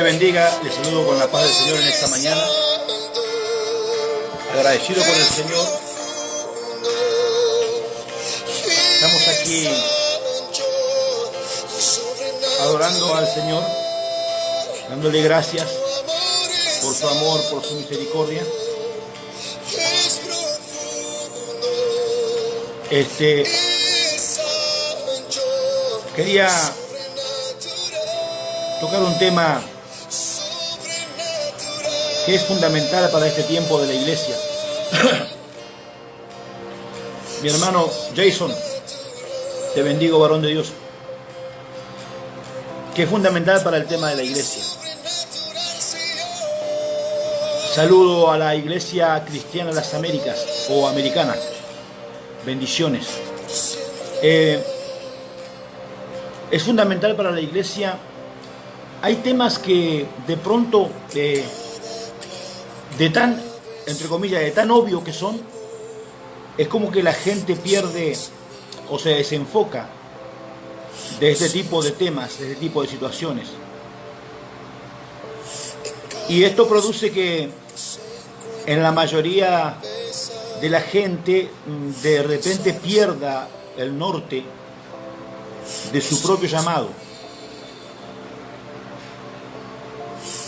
te bendiga, les saludo con la paz del Señor en esta mañana. Agradecido con el Señor. Estamos aquí adorando al Señor, dándole gracias por su amor, por su misericordia. Quería tocar un tema que es fundamental para este tiempo de la iglesia. Mi hermano Jason, te bendigo, varón de Dios, que es fundamental para el tema de la iglesia. Saludo a la iglesia cristiana de las Américas o americana. Bendiciones. Es fundamental para la iglesia. Hay temas que de pronto, de tan, entre comillas, de tan obvio que son, es como que la gente pierde o se desenfoca de este tipo de temas, de este tipo de situaciones. Y esto produce que en la mayoría de la gente de repente pierda el norte de su propio llamado.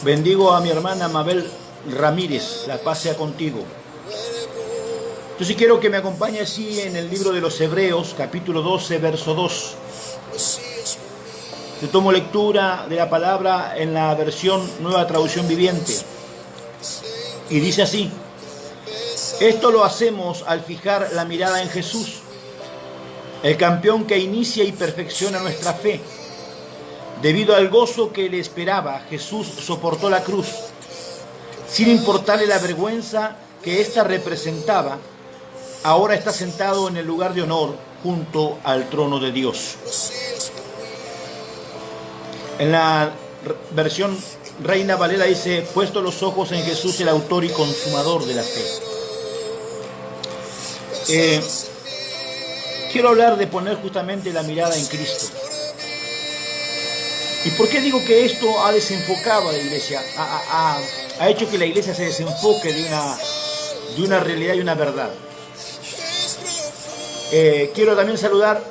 Bendigo a mi hermana Mabel Ramírez, la paz sea contigo. Entonces quiero que me acompañe así en el libro de los Hebreos, capítulo 12, verso 2. Yo tomo lectura de la palabra en la versión Nueva Traducción Viviente. Y dice así: esto lo hacemos al fijar la mirada en Jesús, el campeón que inicia y perfecciona nuestra fe. Debido al gozo que le esperaba, Jesús soportó la cruz, sin importarle la vergüenza que ésta representaba. Ahora está sentado en el lugar de honor junto al trono de Dios. En la versión Reina Valera dice: puesto los ojos en Jesús, el autor y consumador de la fe. Quiero hablar de poner justamente la mirada en Cristo. ¿Y por qué digo que esto ha desenfocado a la iglesia? Ha hecho que la iglesia se desenfoque de una realidad y una verdad. Quiero también saludar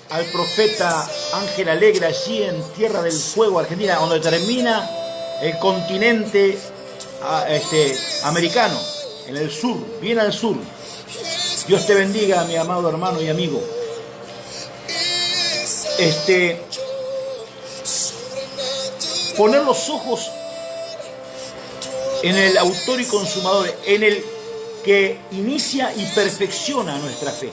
al profeta Ángel Alegre allí en Tierra del Fuego, Argentina, donde termina el continente americano, en el sur, bien al sur. Dios te bendiga, mi amado hermano y amigo. Poner los ojos en el autor y consumador, en el que inicia y perfecciona nuestra fe.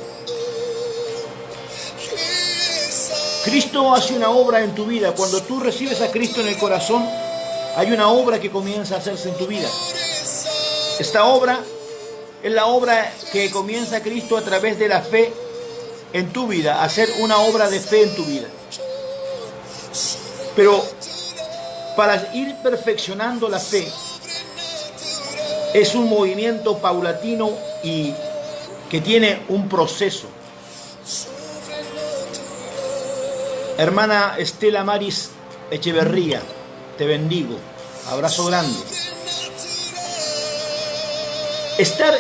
Cristo hace una obra en tu vida. Cuando tú recibes a Cristo en el corazón, hay una obra que comienza a hacerse en tu vida. Esta obra es la obra que comienza Cristo a través de la fe en tu vida, hacer una obra de fe en tu vida. Pero para ir perfeccionando la fe, es un movimiento paulatino y que tiene un proceso. Hermana Estela Maris Echeverría, te bendigo. Abrazo grande. Estar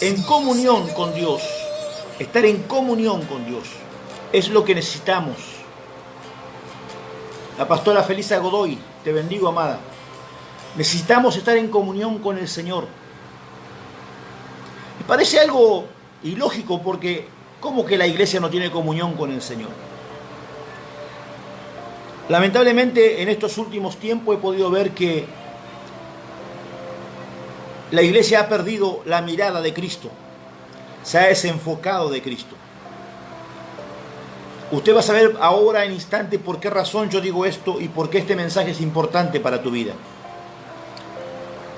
en comunión con Dios, es lo que necesitamos. La pastora Felisa Godoy, te bendigo, amada. Necesitamos estar en comunión con el Señor. Me parece algo ilógico porque ¿cómo que la iglesia no tiene comunión con el Señor? Lamentablemente en estos últimos tiempos he podido ver que la iglesia ha perdido la mirada de Cristo, se ha desenfocado de Cristo. Usted va a saber ahora en instante por qué razón yo digo esto y por qué este mensaje es importante para tu vida.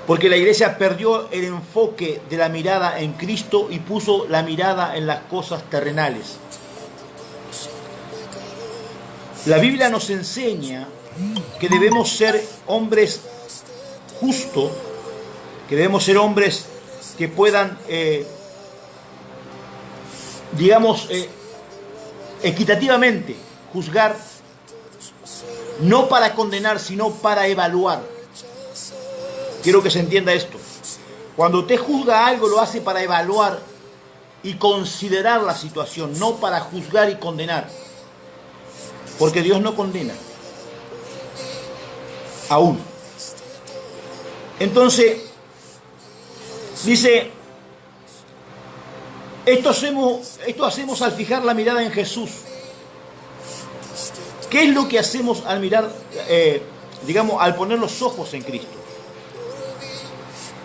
Porque la iglesia perdió el enfoque de la mirada en Cristo y puso la mirada en las cosas terrenales. La Biblia nos enseña que debemos ser hombres justos, que debemos ser hombres que puedan, equitativamente juzgar No para condenar, sino para evaluar. Quiero que se entienda esto. Cuando usted juzga algo, lo hace para evaluar y considerar la situación, no para juzgar y condenar. Porque Dios no condena. Aún. Entonces, dice, esto hacemos al fijar la mirada en Jesús. ¿Qué es lo que hacemos al mirar, al poner los ojos en Cristo?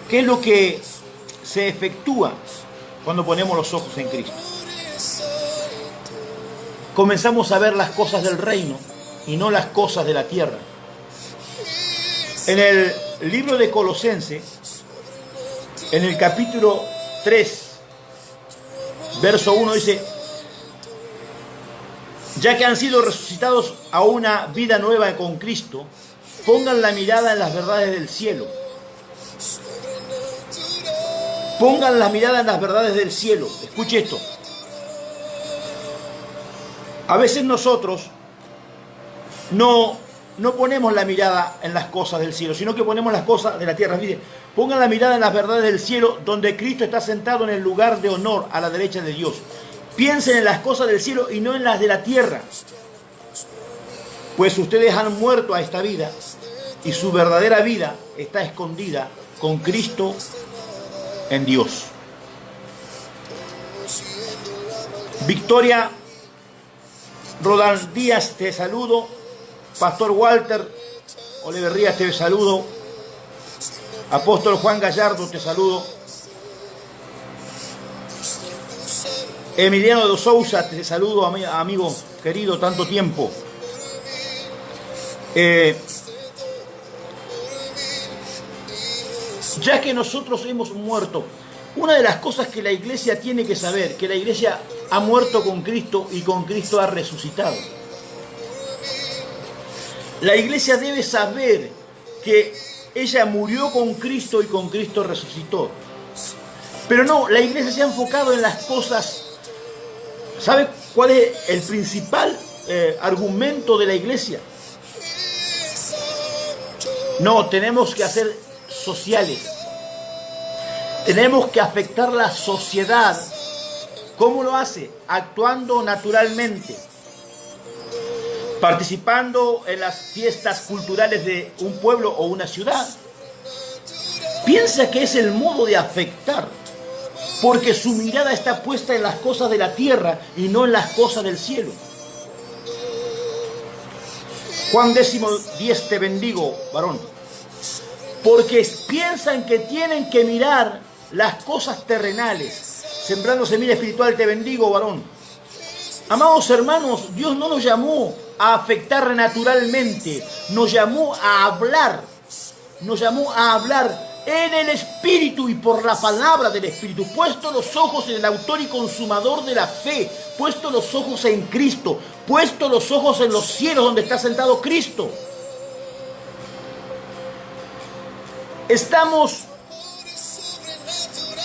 ¿Qué es lo que se efectúa cuando ponemos los ojos en Cristo? Comenzamos a ver las cosas del reino y no las cosas de la tierra. En el libro de Colosenses, en el capítulo 3, verso 1 dice: ya que han sido resucitados a una vida nueva con Cristo, pongan la mirada en las verdades del cielo. Pongan la mirada en las verdades del cielo. Escuche esto. A veces nosotros no ponemos la mirada en las cosas del cielo, sino que ponemos las cosas de la tierra. Mire, pongan la mirada en las verdades del cielo, donde Cristo está sentado en el lugar de honor a la derecha de Dios. Piensen en las cosas del cielo y no en las de la tierra, pues ustedes han muerto a esta vida y su verdadera vida está escondida con Cristo en Dios. Victoria Rodán Díaz, te saludo. Pastor Walter Oliver Rías, te saludo. Apóstol Juan Gallardo, te saludo. Emiliano de Sousa, te saludo, amigo querido, tanto tiempo. Ya que nosotros hemos muerto, una de las cosas que la iglesia tiene que saber, que la iglesia ha muerto con Cristo y con Cristo ha resucitado. La iglesia debe saber que ella murió con Cristo y con Cristo resucitó. Pero no, la iglesia se ha enfocado en las cosas. ¿Sabe cuál es el principal argumento de la iglesia? No, tenemos que hacer sociales. Tenemos que afectar la sociedad. ¿Cómo lo hace? Actuando naturalmente. Participando en las fiestas culturales de un pueblo o una ciudad. Piensa que es el modo de afectar, porque su mirada está puesta en las cosas de la tierra y no en las cosas del cielo. Juan 10:10, te bendigo, varón. Porque piensan que tienen que mirar las cosas terrenales. Sembrando semilla espiritual, te bendigo, varón. Amados hermanos, Dios no nos llamó a afectar naturalmente, nos llamó a hablar. Nos llamó a hablar en el Espíritu y por la palabra del Espíritu, puesto los ojos en el autor y consumador de la fe, puesto los ojos en Cristo, puesto los ojos en los cielos donde está sentado Cristo. Estamos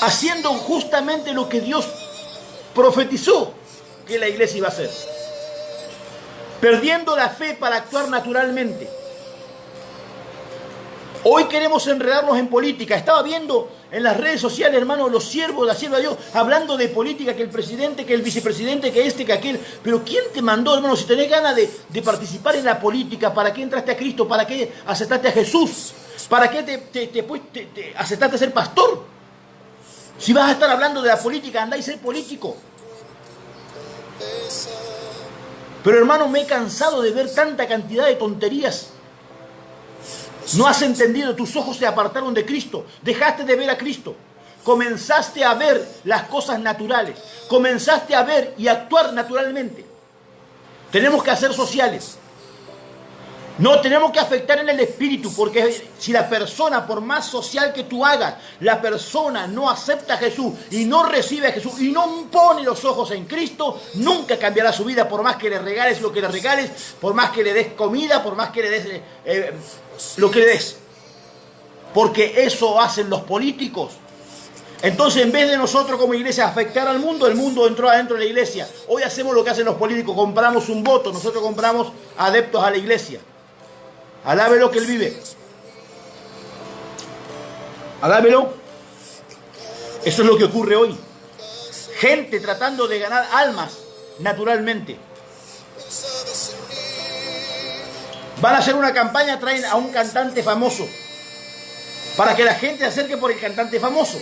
haciendo justamente lo que Dios profetizó que la iglesia iba a hacer, perdiendo la fe para actuar naturalmente. Hoy queremos enredarnos en política. Estaba viendo en las redes sociales, hermano, los siervos, la sierva de Dios, hablando de política, que el presidente, que el vicepresidente, que este, que aquel. Pero ¿quién te mandó, hermano? Si tenés ganas de participar en la política, ¿para qué entraste a Cristo? ¿Para qué aceptaste a Jesús? ¿Para qué te aceptaste a ser pastor? Si vas a estar hablando de la política, andá y ser político. Pero, hermano, me he cansado de ver tanta cantidad de tonterías. No has entendido, tus ojos se apartaron de Cristo, dejaste de ver a Cristo, comenzaste a ver las cosas naturales, comenzaste a ver y actuar naturalmente. Tenemos que hacer sociales, no tenemos que afectar en el espíritu, porque si la persona, por más social que tú hagas, la persona no acepta a Jesús y no recibe a Jesús y no pone los ojos en Cristo, nunca cambiará su vida, por más que le regales lo que le regales, por más que le des comida, por más que le des lo que le des, porque eso hacen los políticos. Entonces, en vez de nosotros como iglesia afectar al mundo, el mundo entró adentro de la iglesia. Hoy hacemos lo que hacen los políticos, compramos un voto, nosotros compramos adeptos a la iglesia. Alábelo que Él vive. Alábelo. Eso es lo que ocurre hoy. Gente tratando de ganar almas naturalmente. Van a hacer una campaña, traen a un cantante famoso para que la gente se acerque por el cantante famoso.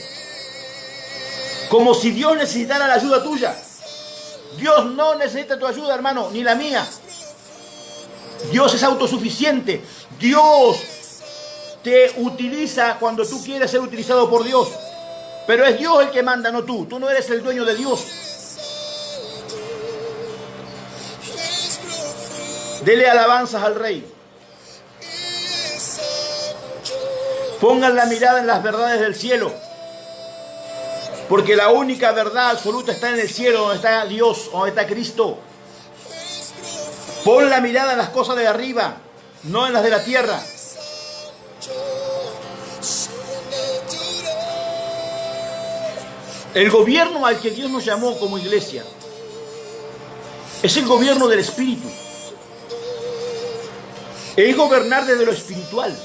Como si Dios necesitara la ayuda tuya. Dios no necesita tu ayuda, hermano, ni la mía. Dios es autosuficiente. Dios te utiliza cuando tú quieres ser utilizado por Dios. Pero es Dios el que manda, no tú. Tú no eres el dueño de Dios. Dele alabanzas al Rey. Pongan la mirada en las verdades del cielo. Porque la única verdad absoluta está en el cielo, donde está Dios, donde está Cristo. Pon la mirada en las cosas de arriba, no en las de la tierra. El gobierno al que Dios nos llamó como iglesia es el gobierno del Espíritu. Es gobernar desde lo espiritual.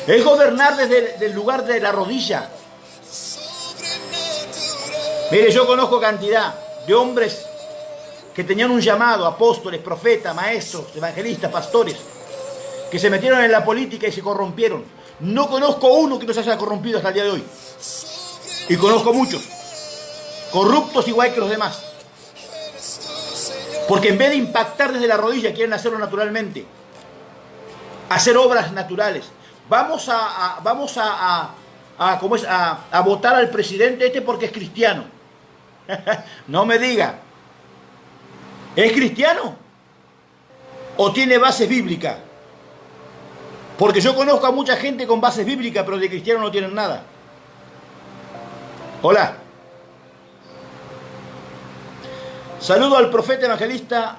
Es gobernar desde el lugar de la rodilla. Mire, yo conozco cantidad de hombres que tenían un llamado, apóstoles, profetas, maestros, evangelistas, pastores, que se metieron en la política y se corrompieron. No conozco uno que no se haya corrompido hasta el día de hoy. Y conozco muchos, corruptos igual que los demás. Porque en vez de impactar desde la rodilla, quieren hacerlo naturalmente. Hacer obras naturales. Vamos a votar al presidente este porque es cristiano. No me diga. ¿Es cristiano? ¿O tiene bases bíblicas? Porque yo conozco a mucha gente con bases bíblicas, pero de cristiano no tienen nada. Hola. Saludo al profeta evangelista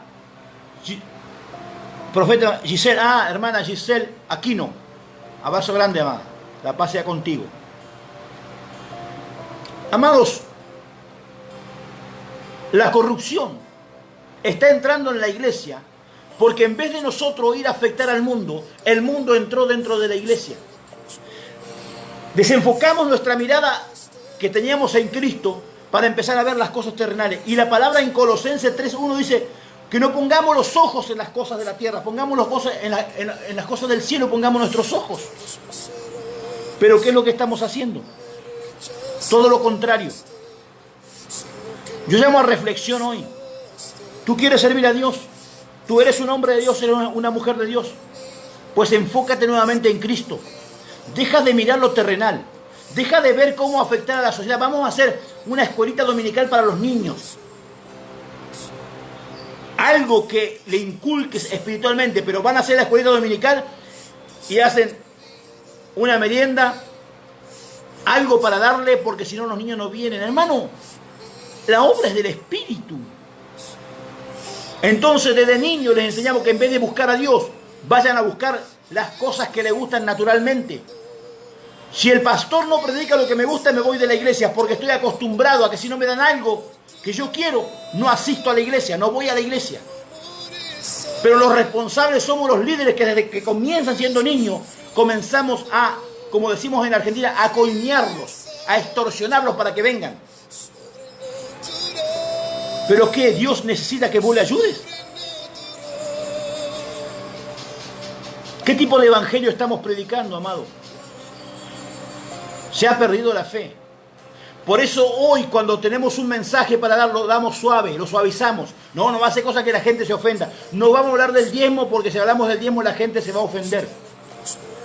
profeta Giselle, hermana Giselle Aquino. Abrazo grande, amada. La paz sea contigo. Amados, la corrupción está entrando en la iglesia porque en vez de nosotros ir a afectar al mundo, el mundo entró dentro de la iglesia. Desenfocamos nuestra mirada que teníamos en Cristo para empezar a ver las cosas terrenales. Y la palabra en Colosenses 3:1 dice que no pongamos los ojos en las cosas de la tierra, pongamos los ojos en las cosas del cielo, pongamos nuestros ojos. Pero ¿qué es lo que estamos haciendo? Todo lo contrario. Yo llamo a reflexión hoy. ¿Tú quieres servir a Dios? ¿Tú eres un hombre de Dios, eres una mujer de Dios? Pues enfócate nuevamente en Cristo. Deja de mirar lo terrenal. Deja de ver cómo afectar a la sociedad. Vamos a hacer una escuelita dominical para los niños. Algo que le inculques espiritualmente, pero van a hacer la escuelita dominical y hacen una merienda, algo para darle, porque si no los niños no vienen. Hermano, la obra es del Espíritu. Entonces desde niños les enseñamos que en vez de buscar a Dios, vayan a buscar las cosas que les gustan naturalmente. Si el pastor no predica lo que me gusta, me voy de la iglesia, porque estoy acostumbrado a que si no me dan algo que yo quiero, no asisto a la iglesia, no voy a la iglesia. Pero los responsables somos los líderes que desde que comienzan siendo niños, comenzamos a, como decimos en Argentina, a coimearlos, a extorsionarlos para que vengan. ¿Pero qué? ¿Dios necesita que vos le ayudes? ¿Qué tipo de evangelio estamos predicando, amado? Se ha perdido la fe. Por eso hoy, cuando tenemos un mensaje para dar, lo damos suave, lo suavizamos. No va a hacer cosas que la gente se ofenda. No vamos a hablar del diezmo, porque si hablamos del diezmo la gente se va a ofender.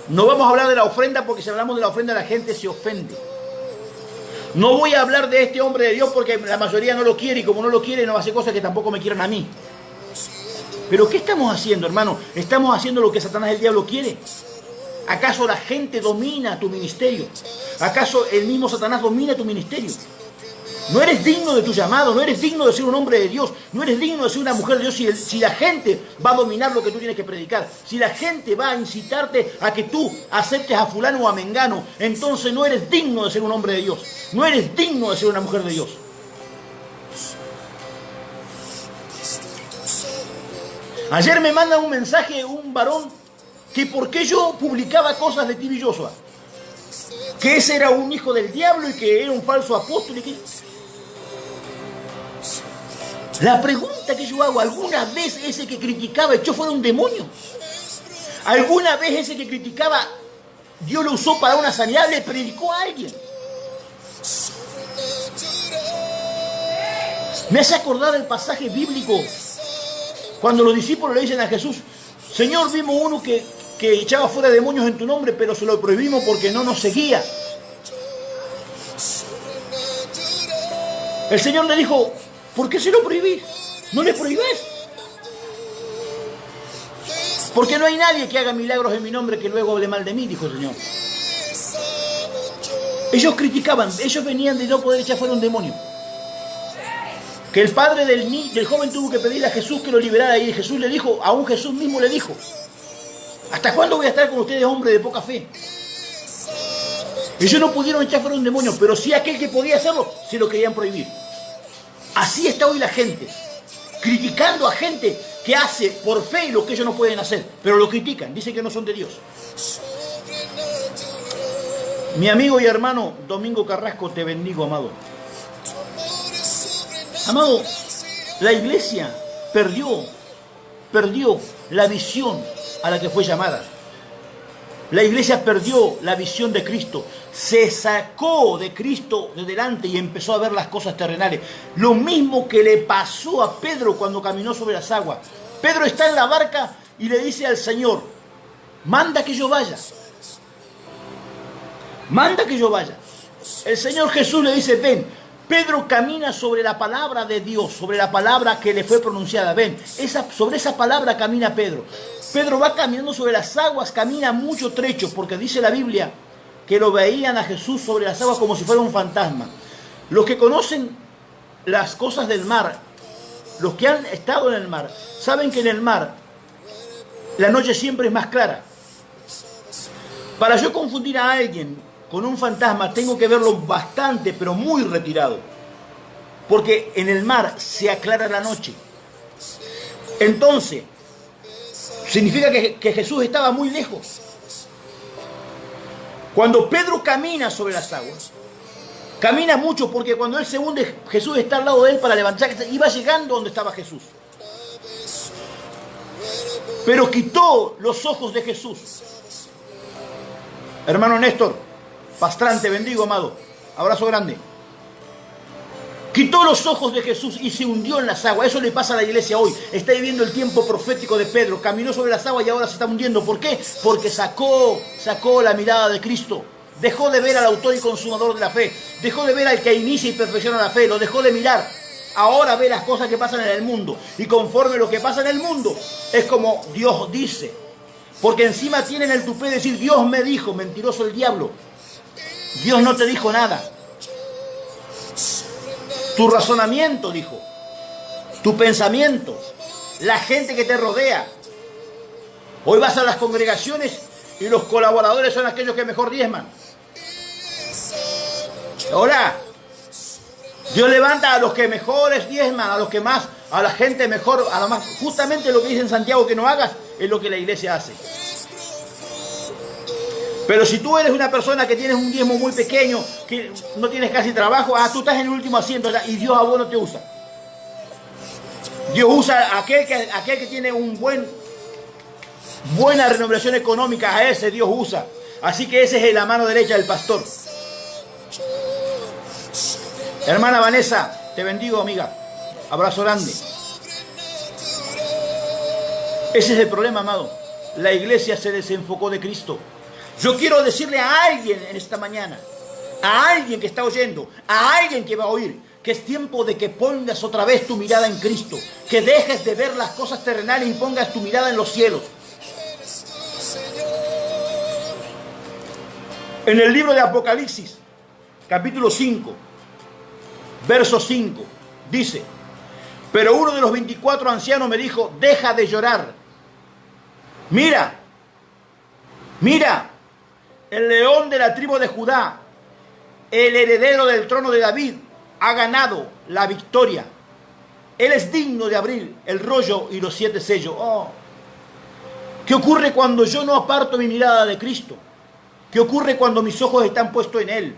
No vamos a hablar de la ofrenda, porque si hablamos de la ofrenda la gente se ofende. No voy a hablar de este hombre de Dios porque la mayoría no lo quiere, y como no lo quiere no va a hacer cosas que tampoco me quieran a mí. Pero ¿qué estamos haciendo, hermano? ¿Estamos haciendo lo que Satanás, el diablo, quiere? ¿Acaso la gente domina tu ministerio? ¿Acaso el mismo Satanás domina tu ministerio? No eres digno de tu llamado, no eres digno de ser un hombre de Dios, no eres digno de ser una mujer de Dios si la gente va a dominar lo que tú tienes que predicar, si la gente va a incitarte a que tú aceptes a fulano o a mengano, entonces no eres digno de ser un hombre de Dios, no eres digno de ser una mujer de Dios. Ayer me manda un mensaje un varón que por qué yo publicaba cosas de T.B. Joshua. Que ese era un hijo del diablo y que era un falso apóstol. La pregunta que yo hago, ¿alguna vez ese que criticaba echó fuera un demonio? ¿Alguna vez ese que criticaba Dios lo usó para una sanidad, le predicó a alguien? Me hace acordar el pasaje bíblico cuando los discípulos le dicen a Jesús: Señor, vimos uno que echaba fuera demonios en tu nombre, pero se lo prohibimos porque no nos seguía. El Señor le dijo: ¿por qué se lo prohibís? No le prohibís. Porque no hay nadie que haga milagros en mi nombre que luego hable mal de mí, dijo el Señor. Ellos criticaban, ellos venían de no poder echar fuera un demonio. Que el padre del joven tuvo que pedirle a Jesús que lo liberara, y Jesús le dijo, aún Jesús mismo le dijo: ¿hasta cuándo voy a estar con ustedes, hombres de poca fe? Ellos no pudieron echar fuera un demonio, pero sí aquel que podía hacerlo, se lo querían prohibir. Así está hoy la gente, criticando a gente que hace por fe lo que ellos no pueden hacer, pero lo critican, dicen que no son de Dios. Mi amigo y hermano Domingo Carrasco, te bendigo, amado. Amado, la iglesia perdió la visión a la que fue llamada. La iglesia perdió la visión de Cristo. Se sacó de Cristo de delante y empezó a ver las cosas terrenales. Lo mismo que le pasó a Pedro cuando caminó sobre las aguas. Pedro está en la barca y le dice al Señor: manda que yo vaya. Manda que yo vaya. El Señor Jesús le dice: ven. Pedro camina sobre la palabra de Dios, sobre la palabra que le fue pronunciada. Ven, sobre esa palabra camina Pedro. Pedro va caminando sobre las aguas, camina mucho trecho, porque dice la Biblia que lo veían a Jesús sobre las aguas como si fuera un fantasma. Los que conocen las cosas del mar, los que han estado en el mar, saben que en el mar la noche siempre es más clara. Para yo confundir a alguien con un fantasma, tengo que verlo bastante, pero muy retirado. Porque en el mar se aclara la noche. Entonces, significa que Jesús estaba muy lejos. Cuando Pedro camina sobre las aguas, camina mucho, porque cuando él se hunde, Jesús está al lado de él para levantarse. Iba llegando donde estaba Jesús. Pero quitó los ojos de Jesús. Hermano Néstor Pastrante, bendigo, amado. Abrazo grande. Quitó los ojos de Jesús y se hundió en las aguas. Eso le pasa a la iglesia hoy. Está viviendo el tiempo profético de Pedro. Caminó sobre las aguas y ahora se está hundiendo. ¿Por qué? Porque sacó la mirada de Cristo. Dejó de ver al autor y consumador de la fe. Dejó de ver al que inicia y perfecciona la fe. Lo dejó de mirar. Ahora ve las cosas que pasan en el mundo. Y conforme lo que pasa en el mundo, es como Dios dice. Porque encima tienen el tupé de decir: Dios me dijo. Mentiroso el diablo. Dios no te dijo nada. Tu razonamiento dijo. Tu pensamiento. La gente que te rodea. Hoy vas a las congregaciones y los colaboradores son aquellos que mejor diezman. Ahora, Dios levanta a los que mejores diezman, a los que más, a la gente mejor, a lo más. Justamente lo que dice en Santiago que no hagas es lo que la iglesia hace. Pero si tú eres una persona que tienes un diezmo muy pequeño, que no tienes casi trabajo, tú estás en el último asiento y Dios a vos no te usa. Dios usa a aquel que tiene buena renovación económica, a ese Dios usa. Así que ese es la mano derecha del pastor. Hermana Vanessa, te bendigo, amiga. Abrazo grande. Ese es el problema, amado. La iglesia se desenfocó de Cristo. Yo quiero decirle a alguien en esta mañana, a alguien que está oyendo, a alguien que va a oír, que es tiempo de que pongas otra vez tu mirada en Cristo, que dejes de ver las cosas terrenales y pongas tu mirada en los cielos. En el libro de Apocalipsis, capítulo 5, verso 5, dice: pero uno de los 24 ancianos me dijo: deja de llorar. Mira, el león de la tribu de Judá, el heredero del trono de David, ha ganado la victoria. Él es digno de abrir el rollo y los 7 sellos. Oh. ¿Qué ocurre cuando yo no aparto mi mirada de Cristo? ¿Qué ocurre cuando mis ojos están puestos en Él?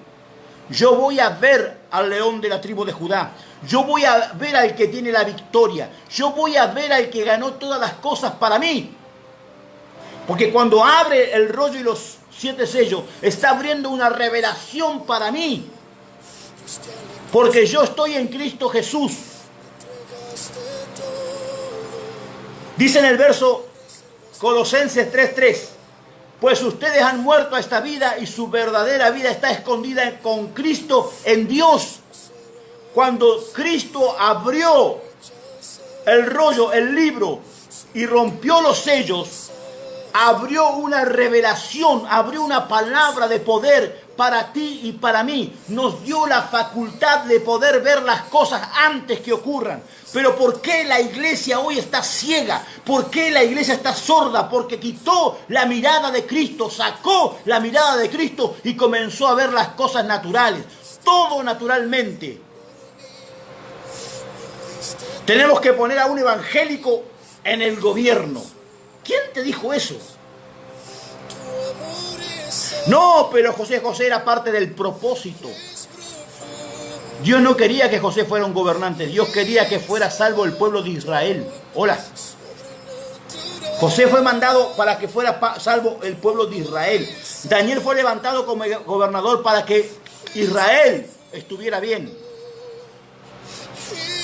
Yo voy a ver al león de la tribu de Judá. Yo voy a ver al que tiene la victoria. Yo voy a ver al que ganó todas las cosas para mí. Porque cuando abre el rollo y los 7 sellos, está abriendo una revelación para mí. Porque yo estoy en Cristo Jesús. Dice en el verso Colosenses 3:3, pues ustedes han muerto a esta vida y su verdadera vida está escondida con Cristo en Dios. Cuando Cristo abrió el rollo, el libro, y rompió los sellos, abrió una revelación, abrió una palabra de poder para ti y para mí. Nos dio la facultad de poder ver las cosas antes que ocurran. Pero ¿por qué la iglesia hoy está ciega? ¿Por qué la iglesia está sorda? Porque quitó la mirada de Cristo, sacó la mirada de Cristo y comenzó a ver las cosas naturales. Todo naturalmente. Tenemos que poner a un evangélico en el gobierno. ¿Quién te dijo eso? No, pero José era parte del propósito. Dios no quería que José fuera un gobernante. Dios quería que fuera salvo el pueblo de Israel. Hola. José fue mandado para que fuera salvo el pueblo de Israel. Daniel fue levantado como gobernador para que Israel estuviera bien.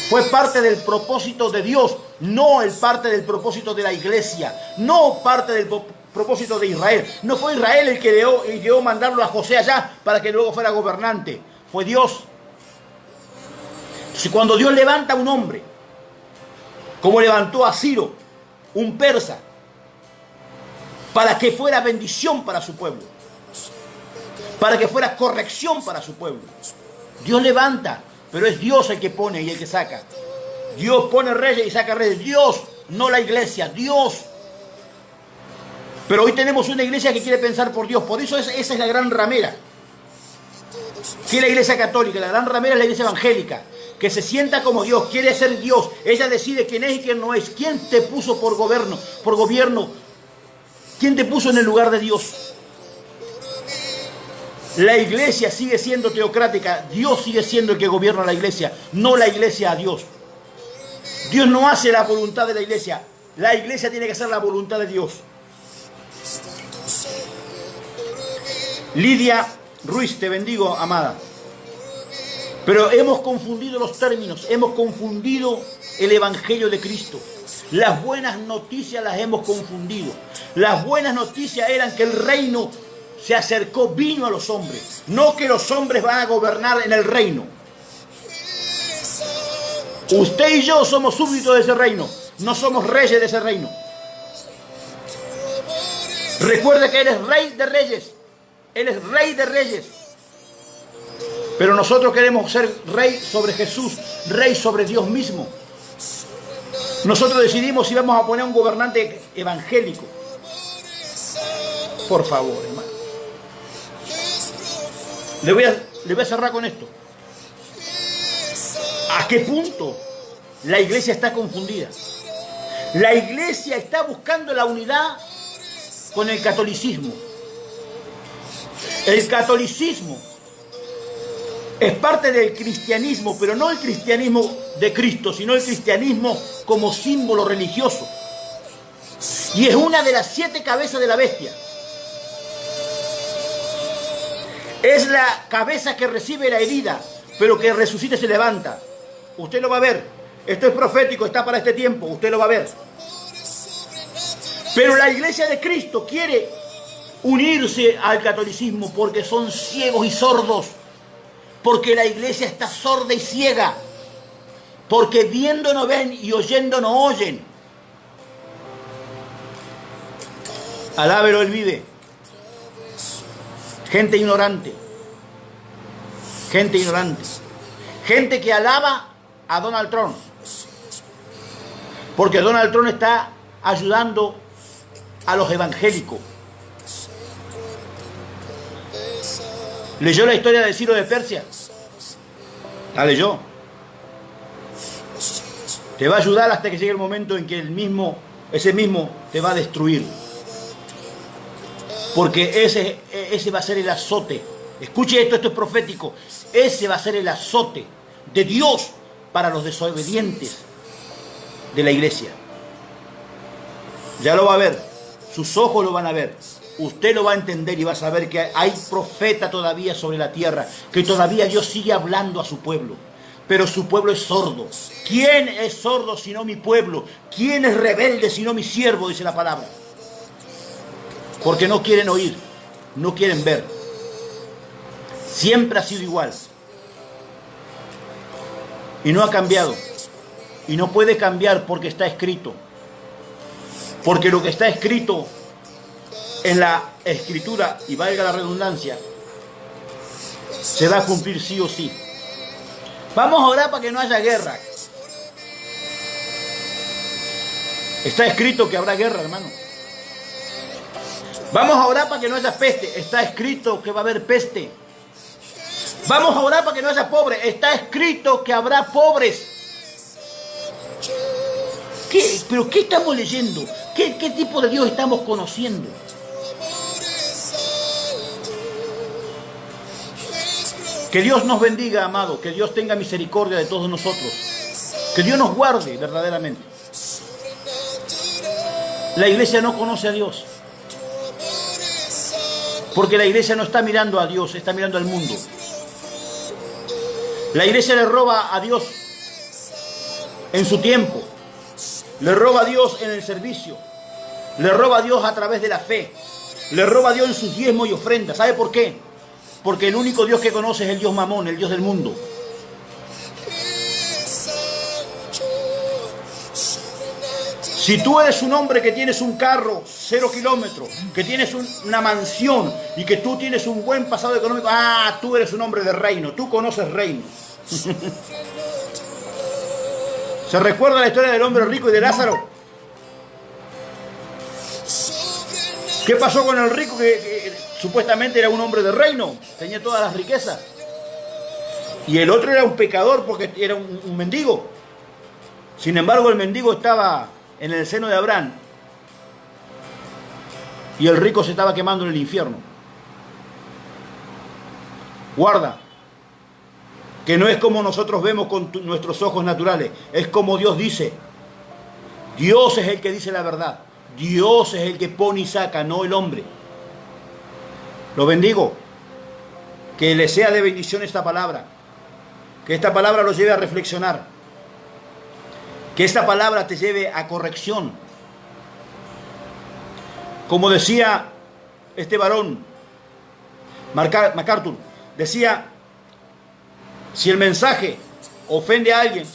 Fue parte del propósito de Dios, no el parte del propósito de la iglesia, no parte del propósito de Israel. No fue Israel el que llegó a mandarlo a José allá para que luego fuera gobernante. Fue Dios. Si cuando Dios levanta a un hombre, como levantó a Ciro, un persa, para que fuera bendición para su pueblo, para que fuera corrección para su pueblo, Dios levanta, pero es Dios el que pone y el que saca. Dios pone reyes y saca reyes. Dios, no la iglesia, Dios. Pero hoy tenemos una iglesia que quiere pensar por Dios. Por eso esa es la gran ramera. ¿Qué es la iglesia católica? La gran ramera es la iglesia evangélica, que se sienta como Dios, quiere ser Dios. Ella decide quién es y quién no es. ¿Quién te puso por gobierno? ¿Quién te puso en el lugar de Dios? La iglesia sigue siendo teocrática. Dios sigue siendo el que gobierna la iglesia, no la iglesia a Dios. Dios no hace la voluntad de la iglesia. La iglesia tiene que hacer la voluntad de Dios. Lidia Ruiz, te bendigo, amada. Pero hemos confundido los términos, hemos confundido el evangelio de Cristo. Las buenas noticias las hemos confundido. Las buenas noticias eran que el reino se acercó, vino a los hombres. No que los hombres van a gobernar en el reino. Usted y yo somos súbditos de ese reino, no somos reyes de ese reino. Recuerde que Él es rey de reyes. Él es rey de reyes. Pero nosotros queremos ser rey sobre Jesús, rey sobre Dios mismo. Nosotros decidimos si vamos a poner un gobernante evangélico. Por favor, hermano. Le voy a cerrar con esto. ¿A qué punto la iglesia está confundida? La iglesia está buscando la unidad con el catolicismo. El catolicismo es parte del cristianismo, pero no el cristianismo de Cristo, sino el cristianismo como símbolo religioso. Y es una de las 7 cabezas de la bestia. Es la cabeza que recibe la herida, pero que resucita y se levanta. Usted lo va a ver. Esto es profético, está para este tiempo. Usted lo va a ver. Pero la iglesia de Cristo quiere unirse al catolicismo porque son ciegos y sordos. Porque la iglesia está sorda y ciega. Porque viendo no ven y oyendo no oyen. Alábelo, Él vive. Gente ignorante. Gente ignorante. Gente que alaba a Donald Trump. Porque Donald Trump está ayudando a los evangélicos. ¿Leyó la historia de Ciro de Persia? ¿La leyó? Te va a ayudar hasta que llegue el momento en que ese mismo te va a destruir. Porque ese va a ser el azote. Escuche esto es profético. Ese va a ser el azote de Dios para los desobedientes de la iglesia. Ya lo va a ver. Sus ojos lo van a ver. Usted lo va a entender y va a saber que hay profeta todavía sobre la tierra, que todavía Dios sigue hablando a su pueblo. Pero su pueblo es sordo. ¿Quién es sordo sino mi pueblo? ¿Quién es rebelde sino mi siervo? Dice la palabra. Porque no quieren oír, no quieren ver. Siempre ha sido igual. Y no ha cambiado. Y no puede cambiar porque está escrito. Porque lo que está escrito en la escritura, y valga la redundancia, se va a cumplir sí o sí. Vamos a orar para que no haya guerra. Está escrito que habrá guerra, hermano. Vamos a orar para que no haya peste. Está escrito que va a haber peste. Vamos a orar para que no haya pobres. Está escrito que habrá pobres. ¿Pero qué estamos leyendo? ¿Qué tipo de Dios estamos conociendo? Que Dios nos bendiga, amado. Que Dios tenga misericordia de todos nosotros. Que Dios nos guarde verdaderamente. La iglesia no conoce a Dios. Porque la iglesia no está mirando a Dios, está mirando al mundo. La iglesia le roba a Dios en su tiempo. Le roba a Dios en el servicio. Le roba a Dios a través de la fe. Le roba a Dios en sus diezmos y ofrendas. ¿Sabe por qué? Porque el único Dios que conoce es el Dios Mamón, el Dios del mundo. Si tú eres un hombre que tienes un carro 0 kilómetros, que tienes una mansión y que tú tienes un buen pasado económico, tú eres un hombre de reino, tú conoces reino. ¿Se recuerda la historia del hombre rico y de Lázaro? ¿Qué pasó con el rico que supuestamente era un hombre de reino? Tenía todas las riquezas. Y el otro era un pecador porque era un mendigo. Sin embargo, el mendigo estaba en el seno de Abraham y el rico se estaba quemando en el infierno. Guarda, que no es como nosotros vemos con nuestros ojos naturales, es como Dios dice. Dios es el que dice la verdad. Dios es el que pone y saca, no el hombre. Lo bendigo. Que le sea de bendición esta palabra. Que esta palabra los lleve a reflexionar. Que esta palabra te lleve a corrección. Como decía este varón, MacArthur, decía, si el mensaje ofende a alguien,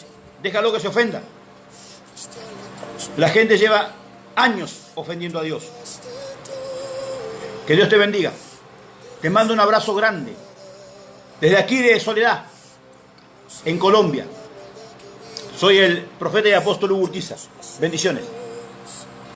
déjalo que se ofenda. La gente lleva años ofendiendo a Dios. Que Dios te bendiga. Te mando un abrazo grande. Desde aquí de Soledad, en Colombia. Soy el profeta y apóstol Hugo Urquiza. Bendiciones.